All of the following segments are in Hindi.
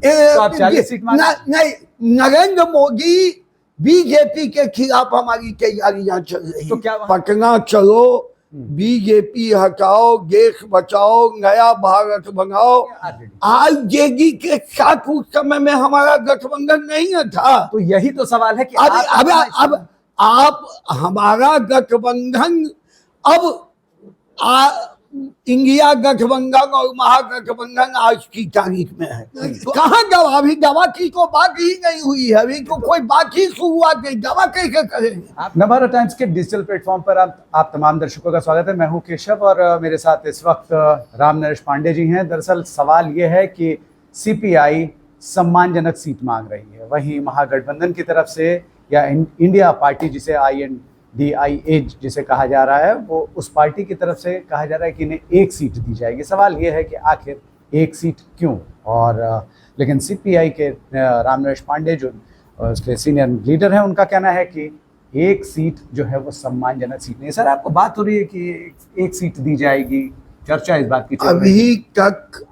तो आप 40 सीट मांग नहीं, नरेंद्र मोदी बीजेपी के खिलाफ हमारी तैयारियां चल रही। तो क्या पटना चलो, बीजेपी हटाओ, देश बचाओ, नया भारत बनाओ। आरजेडी के साथ उस समय में हमारा गठबंधन नहीं था। तो यही तो सवाल है कि अब आप हमारा गठबंधन अब इंडिया गठबंधन और महागठबंधन आज की तारीख में है। तो कहाँ दवा, अभी दवा की तो बात ही नहीं हुई है, अभी तो कोई बात ही शुरुआत नहीं, दवा कैसे करेंगे। नवभारत टाइम्स के डिजिटल प्लेटफॉर्म पर आप तमाम दर्शकों का स्वागत है। मैं हूं केशव और मेरे साथ इस वक्त राम नरेश पांडे जी हैं। दरअसल सवाल ये है कि सीपीआई सम्मानजनक सीट मांग रही है, वहीं महागठबंधन की तरफ से या इंडिया पार्टी जिसे INDIA जिसे कहा जा रहा है, वो उस पार्टी की तरफ से कहा जा रहा है कि इन्हें एक सीट दी जाएगी। सवाल ये है कि आखिर एक सीट क्यों? और लेकिन सीपीआई के राम नरेश पांडे जो उसके सीनियर लीडर हैं, उनका कहना है कि एक सीट जो है वो सम्मानजनक सीट नहीं। सर, आपको बात हो रही है कि एक सीट दी जाएगी, चर्चा इस बात की चल रही है। अभी तक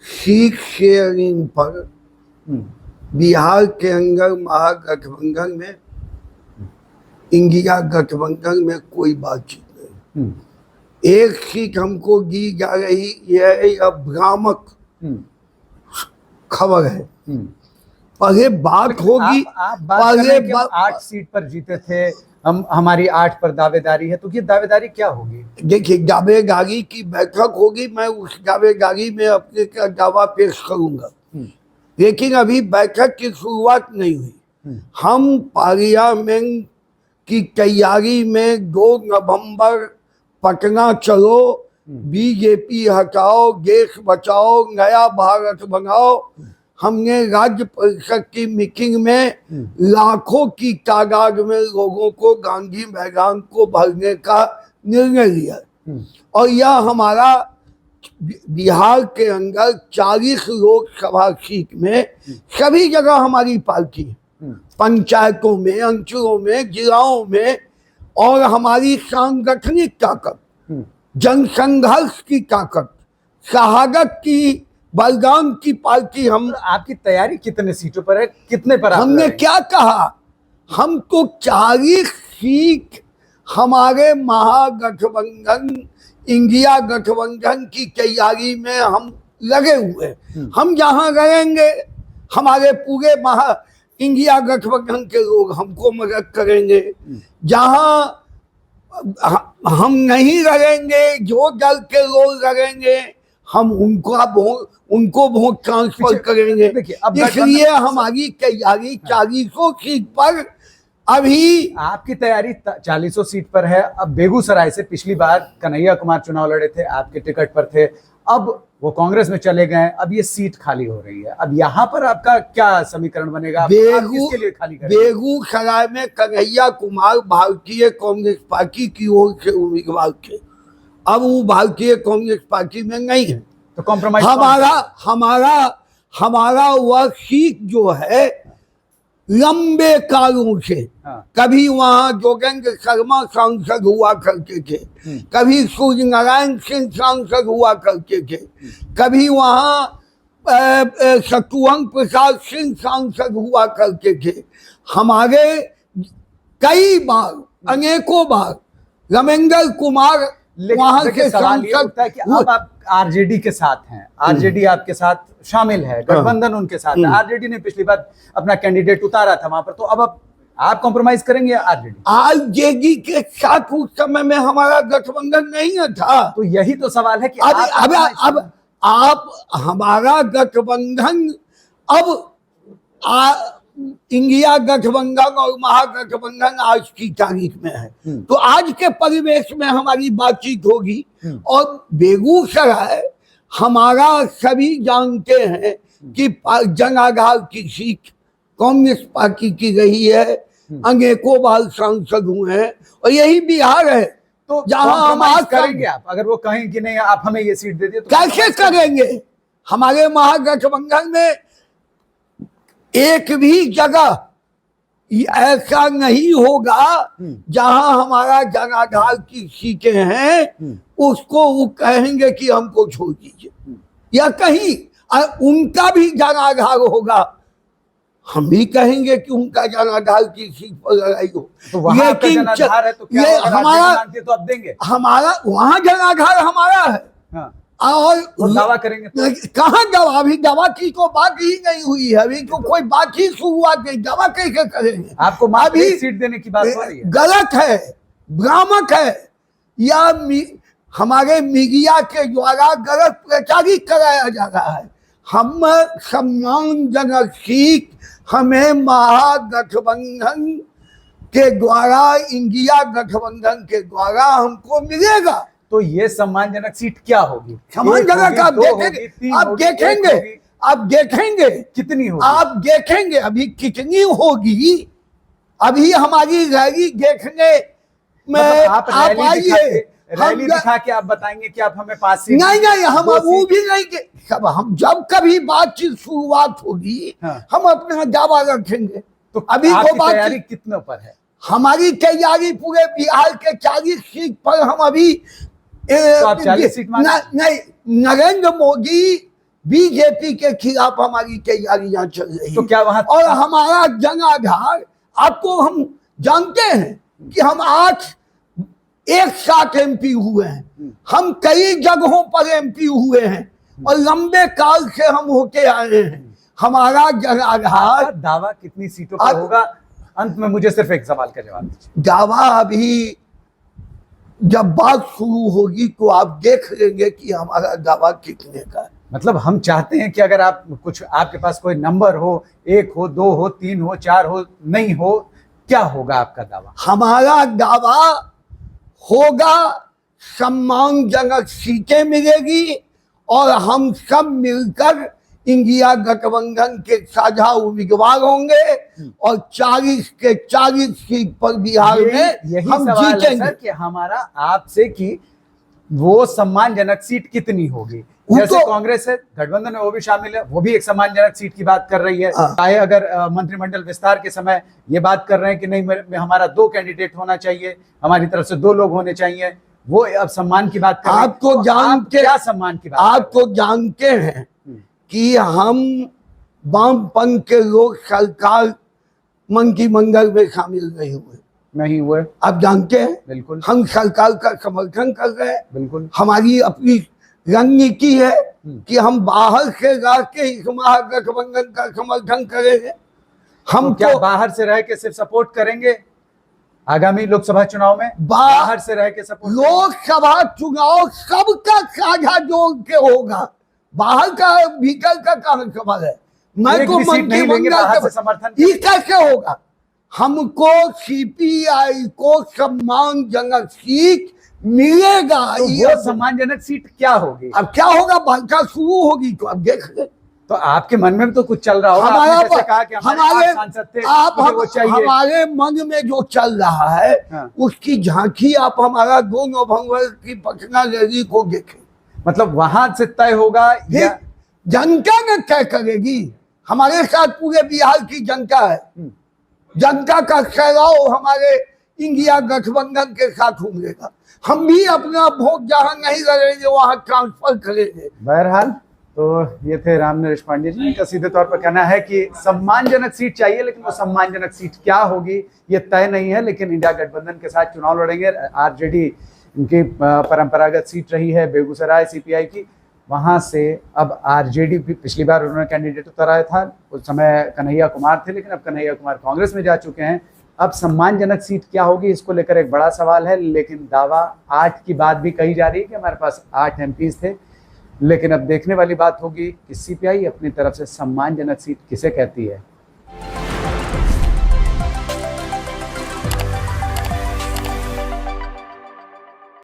सीट शेयरिंग पर बिहार के अंदर महागठबंधन में, इंडिया गठबंधन में कोई बातचीत नहीं। एक सीट हमको दी जा रही, यह भ्रामक खबर है। पहले बात होगी, पहले 8 सीट पर जीते थे हम, हमारी 8 पर दावेदारी है, तो ये दावेदारी क्या होगी? देखिए, दावेदारी की बैठक होगी, मैं उस दावेदारी में अपने का दावा पेश करूंगा, लेकिन अभी बैठक की शुरुआत नहीं हुई। हम पार्लियामेंट की तैयारी में 2 नवंबर पटना चलो, बीजेपी हटाओ, देश बचाओ, नया भारत बनाओ। हमने राज्य परिषद की मीटिंग में लाखों की तादाद में लोगों को गांधी मैदान को भरने का निर्णय लिया, और यह हमारा बिहार के अंदर 40 लोकसभा सीट में सभी जगह हमारी पार्टी, पंचायतों में, अंचलों में, जिलाओं में, और हमारी सांगठनिक ताकत, जनसंघर्ष की ताकत, शहादत की, बलिदान की पार्टी हम। आपकी तैयारी कितने सीटों पर है, कितने पर? हमने क्या कहा, हम तो 40 सीट हमारे महागठबंधन, इंडिया गठबंधन की तैयारी में हम लगे हुए। हम जहां रहेंगे, हमारे पूरे इंडिया गठबंधन के लोग हमको मदद करेंगे। जहां हम नहीं रहेंगे, जो दल के लोग रहेंगे, हम उनको वोट ट्रांसफर करेंगे। इसलिए हमारी तैयारी 40 सीट पर। अभी आपकी तैयारी 40 सीट पर है। अब बेगूसराय से पिछली बार कन्हैया कुमार चुनाव लड़े थे, आपके टिकट पर थे, अब वो कांग्रेस में चले गए, अब ये सीट खाली हो रही है। अब यहाँ पर आपका क्या समीकरण बनेगा? किसके लिए खाली करेंगे? बेगूसराय में कन्हैया कुमार भारतीय कांग्रेस पार्टी की ओर से उम्मीदवार थे, अब वो भारतीय कांग्रेस पार्टी में नहीं है। तो कॉम्प्रोमाइज हमारा वह सीट जो है लंबे कालों से, कभी वहाँ जोगेंद्र शर्मा सांसद हुआ करते थे, कभी सूर्य नारायण सिंह सांसद हुआ करते थे, कभी वहाँ शत्रुघ्न प्रसाद सिंह सांसद हुआ करते थे। हमारे कई बार, अनेकों बार रमेंद्र कुमार वहाँ के सांसद है कि अब आप आरजेडी के साथ हैं, आरजेडी आपके साथ शामिल है, गठबंधन उनके साथ है। आरजेडी ने पिछली बार अपना कैंडिडेट उतारा था वहां पर, तो अब आप कॉम्प्रोमाइज करेंगे आरजेडी? आरजेडी के साथ उस समय में हमारा गठबंधन नहीं था। तो यही तो सवाल है कि अब आप हमारा गठबंधन अब इंडिया गठबंधन और महागठबंधन आज की तारीख में है, तो आज के परिवेश में हमारी बातचीत होगी। और बेगूसराय हमारा सभी जानते हैं कि जनाधार की सीट कांग्रेस पार्टी की रही है, अनेकों बार सांसद हुए हैं, और यही बिहार है। तो जहां हम आज करेंगे, आप अगर वो कहें कि नहीं आप हमें ये सीट दे दिए, तो कैसे करेंगे? हमारे महागठबंधन में एक भी जगह ऐसा नहीं होगा जहां हमारा जनाधार की सीटें हैं उसको वो कहेंगे कि हमको छोड़ दीजिए, या कहीं और उनका भी जनाधार होगा, हम भी कहेंगे कि उनका जनाधार की सीट पर लड़ाई हो। तो वहां आपका जनाधार है तो क्या ये अगर हमारा मानती है तो आप देंगे? हमारा वहां जनाधार हमारा है। हाँ, और दावा करेंगे तो? कहाँ दवा, अभी दवा की तो बात ही नहीं हुई है, अभी तो कोई बात ही शुरुआत नहीं, दवा कैसे करेंगे? आपको मात्र अभी एक सीट देने की बात हो रही है। गलत है, भ्रामक है, या हमारे मीडिया के द्वारा गलत प्रचारित कराया जा रहा है। हम सम्मानजनक सीट हमें महागठबंधन के द्वारा, इंडिया गठबंधन के द्वारा हमको मिलेगा। तो ये सम्मानजनक सीट क्या होगी? सम्मानजनक आप देखेंगे, आप देखेंगे कितनी होगी? आप देखेंगे अभी कितनी होगी। अभी हमारी रैली देखने में मतलब आप आइए, रैली दिखा के आप बताएंगे कि आप हमें 5 सीट नहीं हम वो भी नहीं के सब, हम जब कभी बातचीत शुरुआत होगी हाँ। हम अपना दावा रखेंगे। तो अभी आपकी वो बात तैयारी कितने पर है? हमारी तैयारी पूरे बिहार के 40 सीट पर हम अभी तो आप 40 सीट मांगे? नहीं, नरेंद्र मोदी बीजेपी के खिलाफ हमारी तैयारियां चल रही तो क्या वहां और हमारा जनाधार, आपको हम जानते हैं कि हम 8 एक साथ एमपी हुए हैं, हम कई जगहों पर एमपी हुए हैं और लंबे काल से हम होके आए हैं। हमारा जनाधार, दावा कितनी सीटों पर होगा? अंत में मुझे सिर्फ एक सवाल का जवाब दीजिए। दावा अभी जब बात शुरू होगी तो आप देख लेंगे कि हमारा दावा कितने का है। मतलब हम चाहते हैं कि अगर आप कुछ, आपके पास कोई नंबर हो, 1 हो, 2 हो, 3 हो, 4 हो, नहीं हो, क्या होगा आपका दावा? हमारा दावा होगा सम्मानजनक सीटें मिलेगी और हम सब मिलकर इंडिया गठबंधन के साझा उम्मीदवार होंगे और 40 के 40 सीट पर बिहार में यही हम सवाल है जीतेंगे। सर कि हमारा आपसे कि वो सम्मानजनक सीट कितनी होगी? जैसे कांग्रेस है, गठबंधन में वो भी शामिल है, वो भी एक सम्मानजनक सीट की बात कर रही है। चाहे अगर मंत्रिमंडल विस्तार के समय ये बात कर रहे हैं कि नहीं, हमारा 2 कैंडिडेट होना चाहिए, हमारी तरफ से 2 लोग होने चाहिए, वो अब सम्मान की बात कर रहे हैं। आपको तो जान के क्या सम्मान की बात? आपको जानते हैं कि हम वामपंथ के लोग सरकार मंत्रिमंडल में शामिल नहीं हुए। आप जानते हैं, बिल्कुल हम सरकार का समर्थन कर रहे हैं। बिल्कुल हमारी अपनी रणनीति है कि हम बाहर से रह के इस महागठबंधन का समर्थन करेंगे। हम तो क्या बाहर से रह के सिर्फ सपोर्ट करेंगे आगामी लोकसभा चुनाव में? बाहर से रह के सपोर्ट? लोकसभा चुनाव सबका साझा जोड़ के होगा, बाहर का भीतर का कहां सवाल है। मैं को मंत्रिमंडल से समर्थन ये कैसे होगा? हमको सीपीआई को सम्मानजनक सीट मिलेगा। तो वो सम्मानजनक सीट क्या होगी? अब क्या होगा, बात शुरू होगी तो अब देख ले। तो आपके मन में भी तो कुछ चल रहा होगा। हमारा आपने जैसे कहा कि हमारे सांसद थे, वो चाहिए। हमारे मन में जो चल रहा है हाँ। उसकी झांकी आप हमारा 2 नवंबर की पटना रैली को देखें। मतलब वहां से तय होगा या जनता ने तय करेगी? हमारे साथ पूरे बिहार की जनता है, जनता का ठहराव हमारे इंडिया गठबंधन के साथ उमड़ेगा। हम भी अपना वोट जहां नहीं करेंगे वहां ट्रांसफर करेंगे। बहरहाल तो ये थे राम नरेश पांडे जी का सीधे तौर पर कहना है कि सम्मानजनक सीट चाहिए, लेकिन वो सम्मानजनक सीट क्या होगी ये तय नहीं है। लेकिन इंडिया गठबंधन के साथ चुनाव लड़ेंगे। आरजेडी इनकी परंपरागत सीट रही है बेगूसराय सीपीआई की, वहां से अब आरजेडी भी, पिछली बार उन्होंने कैंडिडेट उतारा था, उस समय कन्हैया कुमार थे, लेकिन अब कन्हैया कुमार कांग्रेस में जा चुके हैं। अब सम्मानजनक सीट क्या होगी इसको लेकर एक बड़ा सवाल है। लेकिन दावा 8 की बात भी कही जा रही है कि हमारे पास 8 एमपीज थे। लेकिन अब देखने वाली बात होगी कि सीपीआई अपनी तरफ से सम्मानजनक सीट किसे कहती है।